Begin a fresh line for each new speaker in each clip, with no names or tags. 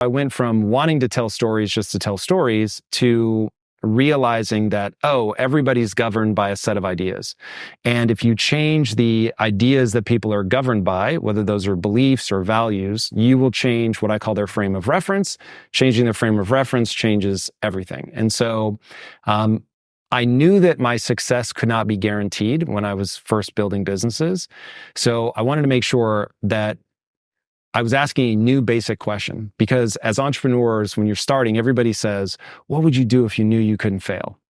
I went from wanting to tell stories just to tell stories to realizing that, everybody's governed by a set of ideas. And if you change the ideas that people are governed by, whether those are beliefs or values, you will change what I call their frame of reference. Changing their frame of reference changes everything. And so I knew that my success could not be guaranteed when I was first building businesses. So I wanted to make sure that I was asking a new basic question, because as entrepreneurs, when you're starting, everybody says, what would you do if you knew you couldn't fail?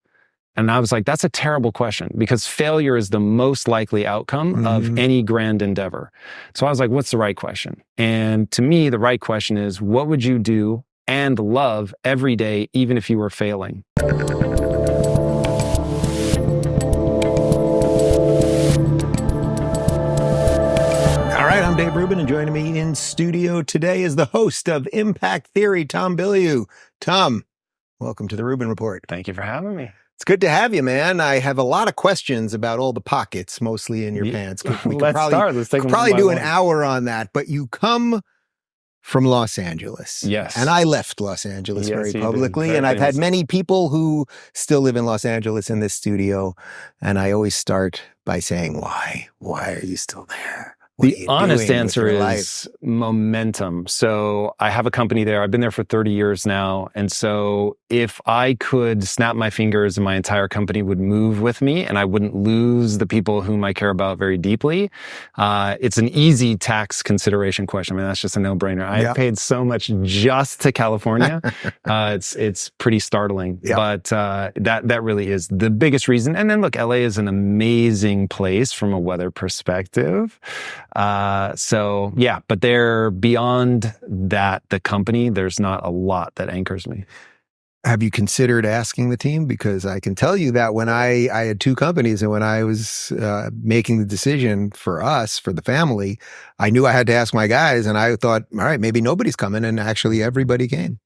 And I was like, that's a terrible question, because failure is the most likely outcome of any grand endeavor. So I was like, what's the right question? And to me, the right question is, what would you do and love every day, even if you were failing?
I'm Dave Rubin, and joining me in studio today is the host of Impact Theory, Tom Bilyeu. Tom, welcome to the Rubin Report.
Thank you for having me.
It's good to have you, man. I have a lot of questions about all the pockets, mostly in your pants. We
Let's start. Let's take
probably do an hour on that, but you come from Los Angeles.
Yes.
And I left Los Angeles very publicly, and I've had many people who still live in Los Angeles in this studio, and I always start by saying, why? Why are you still there?
The honest answer is momentum. So I have a company there. I've been there for 30 years now. And so if I could snap my fingers and my entire company would move with me and I wouldn't lose the people whom I care about very deeply, it's an easy tax consideration question. I mean, that's just a no-brainer. I've paid so much just to California. It's pretty startling. But that really is the biggest reason. And then look, LA is an amazing place from a weather perspective. But they're beyond that, the company, there's not a lot that anchors me.
Have you considered asking the team? Because I can tell you that when I had two companies, and when I was making the decision for us, for the family, I knew I had to ask my guys, and I thought, all right, maybe nobody's coming, and actually everybody came.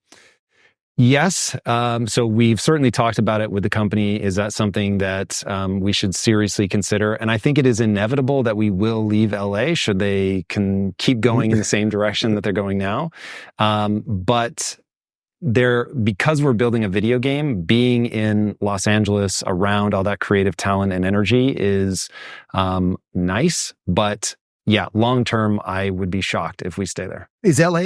Yes. So we've certainly talked about it with the company. Is that something that we should seriously consider? And I think it is inevitable that we will leave LA should they can keep going in the same direction that they're going now. But because we're building a video game, being in Los Angeles around all that creative talent and energy is nice. But yeah, long term, I would be shocked if we stay there.
Is LA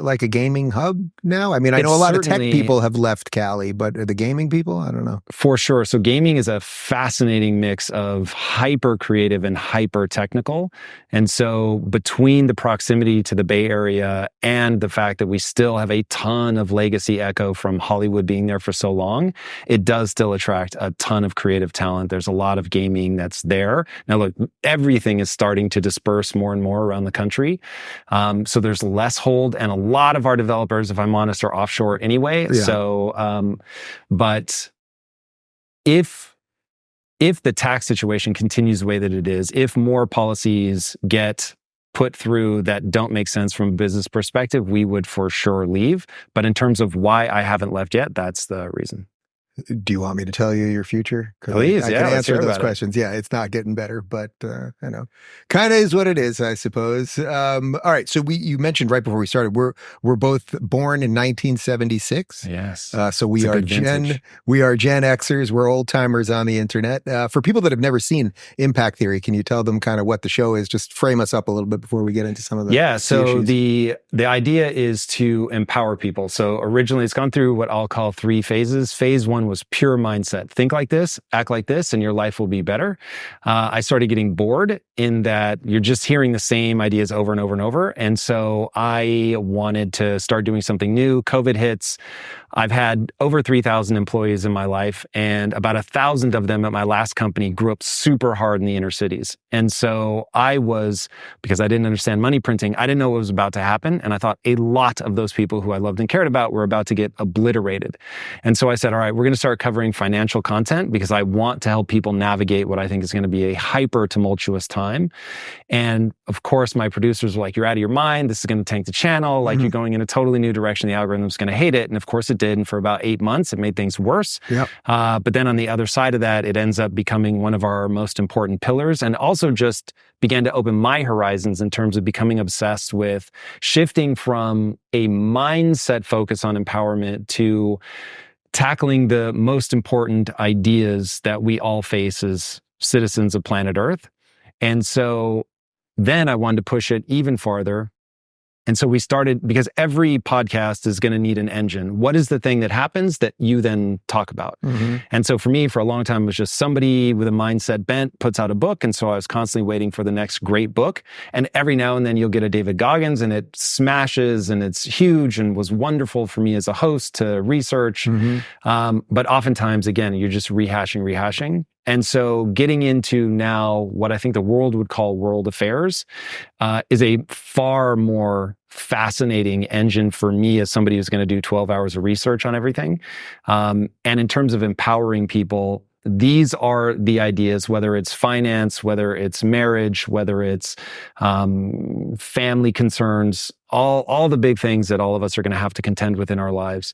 like a gaming hub now? I mean, I know a lot of tech people have left Cali, but are the gaming people? I don't know.
For sure. So gaming is a fascinating mix of hyper creative and hyper technical. And so between the proximity to the Bay Area and the fact that we still have a ton of legacy echo from Hollywood being there for so long, it does still attract a ton of creative talent. There's a lot of gaming that's there. Now, look, everything is starting to disperse more and more around the country. So there's less hold, and a lot of our developers, if I'm honest, are offshore anyway. Yeah. So, but if the tax situation continues the way that it is, if more policies get put through that don't make sense from a business perspective, we would for sure leave. But in terms of why I haven't left yet, that's the reason.
Do you want me to tell you your future?
Please,
I can answer those questions. Yeah, it's not getting better, but I know, kind of is what it is, I suppose. All right, so you mentioned right before we started, we're both born in 1976.
Yes.
So we are Gen Xers. We're old timers on the internet. For people that have never seen Impact Theory, can you tell them kind of what the show is? Just frame us up a little bit before we get into some of the
So
issues.
The idea is to empower people. So originally, it's gone through what I'll call 3 phases. Phase 1 was pure mindset. Think like this, act like this, and your life will be better. I started getting bored in that you're just hearing the same ideas over and over and over. And so I wanted to start doing something new. COVID hits. I've had over 3,000 employees in my life, and about 1,000 of them at my last company grew up super hard in the inner cities. And so because I didn't understand money printing, I didn't know what was about to happen. And I thought a lot of those people who I loved and cared about were about to get obliterated. And so I said, all right, we're going to start covering financial content because I want to help people navigate what I think is going to be a hyper tumultuous time. And of course, my producers were like, you're out of your mind. This is going to tank the channel. Like you're going in a totally new direction. The algorithm's going to hate it. And of course it did. And for about 8 months, it made things worse.
Yep.
But then on the other side of that, it ends up becoming one of our most important pillars, and also just began to open my horizons in terms of becoming obsessed with shifting from a mindset focus on empowerment to tackling the most important ideas that we all face as citizens of planet Earth. And so then I wanted to push it even farther. And so we started, because every podcast is going to need an engine. What is the thing that happens that you then talk about? And so for me, for a long time, it was just somebody with a mindset bent puts out a book. And so I was constantly waiting for the next great book. And every now and then you'll get a David Goggins and it smashes and it's huge and was wonderful for me as a host to research. But oftentimes, again, you're just rehashing. And so getting into now what I think the world would call world affairs is a far more fascinating engine for me as somebody who's going to do 12 hours of research on everything. And in terms of empowering people, these are the ideas, whether it's finance, whether it's marriage, whether it's family concerns, all the big things that all of us are going to have to contend with in our lives.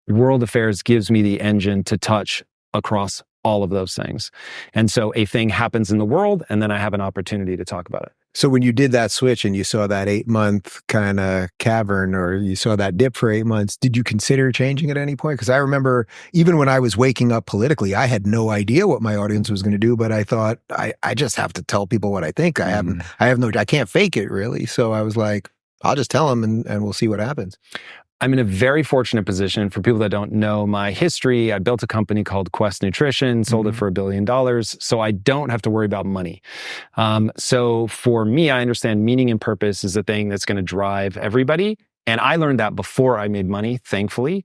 World affairs gives me the engine to touch across all of those things. And so a thing happens in the world, and then I have an opportunity to talk about it.
So when you did that switch and you saw that 8-month kind of cavern, or you saw that dip for 8 months, did you consider changing at any point? Because I remember even when I was waking up politically, I had no idea what my audience was going to do, but I thought I just have to tell people what I think. I can't fake it really. So I was like, I'll just tell them and we'll see what happens.
I'm in a very fortunate position. For people that don't know my history, I built a company called Quest Nutrition, sold it for $1 billion. So I don't have to worry about money. So for me, I understand meaning and purpose is a thing that's going to drive everybody. And I learned that before I made money, thankfully.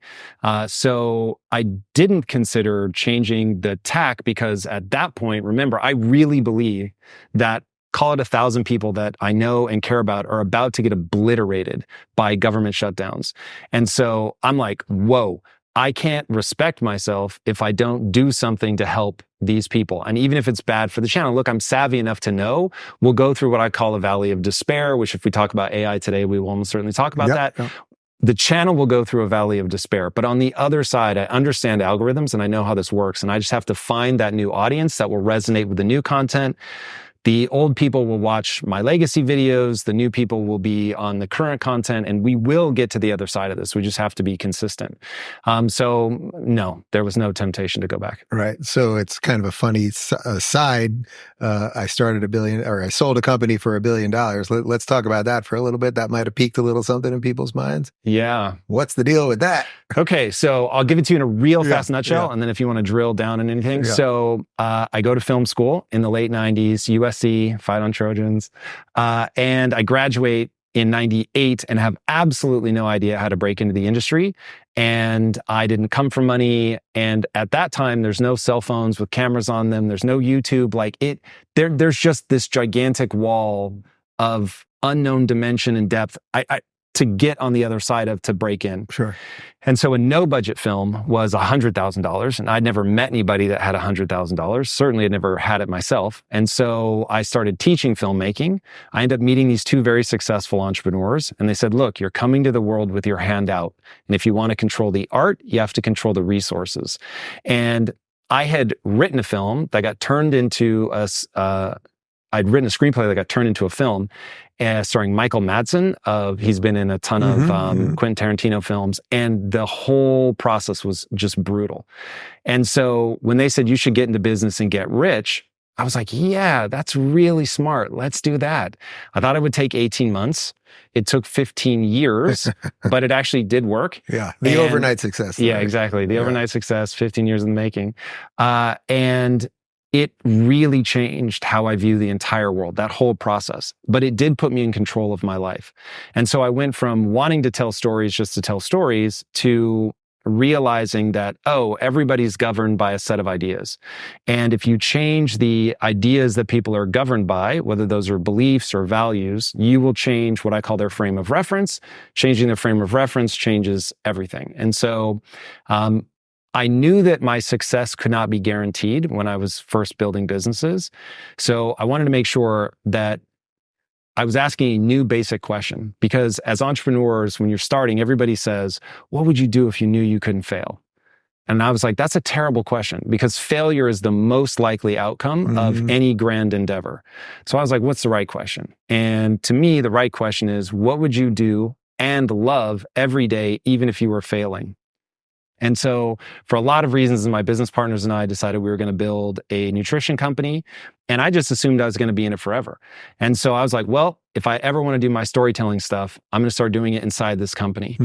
So I didn't consider changing the tack because at that point, remember, I really believe that call it 1,000 people that I know and care about are about to get obliterated by government shutdowns. And so I'm like, whoa, I can't respect myself if I don't do something to help these people. And even if it's bad for the channel, look, I'm savvy enough to know we'll go through what I call a valley of despair, which if we talk about AI today, we will almost certainly talk about that. Yep. The channel will go through a valley of despair. But on the other side, I understand algorithms and I know how this works. And I just have to find that new audience that will resonate with the new content. The old people will watch my legacy videos. The new people will be on the current content, and we will get to the other side of this. We just have to be consistent. So no, there was no temptation to go back.
Right. So it's kind of a funny side. I sold a company for $1 billion. Let's talk about that for a little bit. That might have piqued a little something in people's minds.
Yeah.
What's the deal with that?
Okay. So I'll give it to you in a real fast nutshell. And then if you want to drill down in anything. So I go to film school in the late 90s, USC, fight on Trojans. And I graduate in 98 and have absolutely no idea how to break into the industry. And I didn't come from money. And at that time, there's no cell phones with cameras on them. There's no YouTube. There's just this gigantic wall of unknown dimension and depth to get on the other side of, to break in.
Sure.
And so a no budget film was $100,000. And I'd never met anybody that had $100,000. Certainly I'd never had it myself. And so I started teaching filmmaking. I ended up meeting these two very successful entrepreneurs. And they said, look, you're coming to the world with your hand out. And if you want to control the art, you have to control the resources. And I had written a film that got turned into I'd written a screenplay that got turned into a film starring Michael Madsen. He's been in a ton of Quentin Tarantino films, and the whole process was just brutal. And so when they said you should get into business and get rich, I was like, yeah, that's really smart. Let's do that. I thought it would take 18 months. It took 15 years, but it actually did work.
Yeah, the overnight success.
Yeah, exactly. The overnight success, 15 years in the making. And it really changed how I view the entire world, that whole process. But it did put me in control of my life. And so I went from wanting to tell stories just to tell stories to realizing that, everybody's governed by a set of ideas. And if you change the ideas that people are governed by, whether those are beliefs or values, you will change what I call their frame of reference. Changing their frame of reference changes everything. And so I knew that my success could not be guaranteed when I was first building businesses. So I wanted to make sure that I was asking a new basic question, because as entrepreneurs, when you're starting, everybody says, what would you do if you knew you couldn't fail? And I was like, that's a terrible question, because failure is the most likely outcome of any grand endeavor. So I was like, what's the right question? And to me, the right question is, what would you do and love every day, even if you were failing? And so for a lot of reasons, my business partners and I decided we were going to build a nutrition company. And I just assumed I was going to be in it forever. And so I was like, well, if I ever want to do my storytelling stuff, I'm going to start doing it inside this company.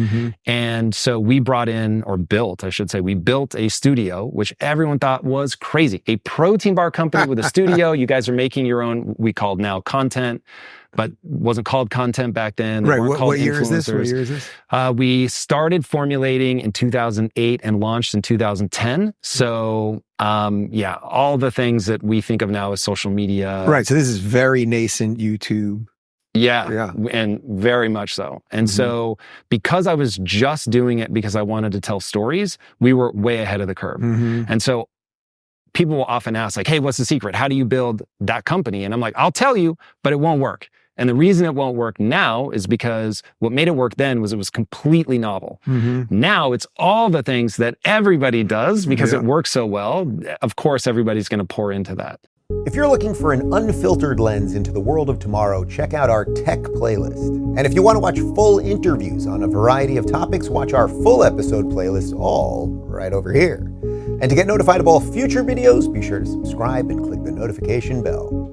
And so we brought in, or built, I should say, we built a studio, which everyone thought was crazy. A protein bar company with a studio. You guys are making your own, we called now content, but wasn't called content back then.
Right. What year is this? What year is this?
We started formulating in 2008 and launched in 2010. So yeah, all the things that we think of now as social media.
Right. So this is very nascent YouTube.
Yeah. And very much so. And so because I was just doing it because I wanted to tell stories, we were way ahead of the curve. And so people will often ask, like, hey, what's the secret? How do you build that company? And I'm like, I'll tell you, but it won't work. And the reason it won't work now is because what made it work then was it was completely novel. Now it's all the things that everybody does because it works so well. Of course, everybody's going to pour into that.
If you're looking for an unfiltered lens into the world of tomorrow, check out our tech playlist. And if you want to watch full interviews on a variety of topics, watch our full episode playlist, all right over here. And to get notified of all future videos, be sure to subscribe and click the notification bell.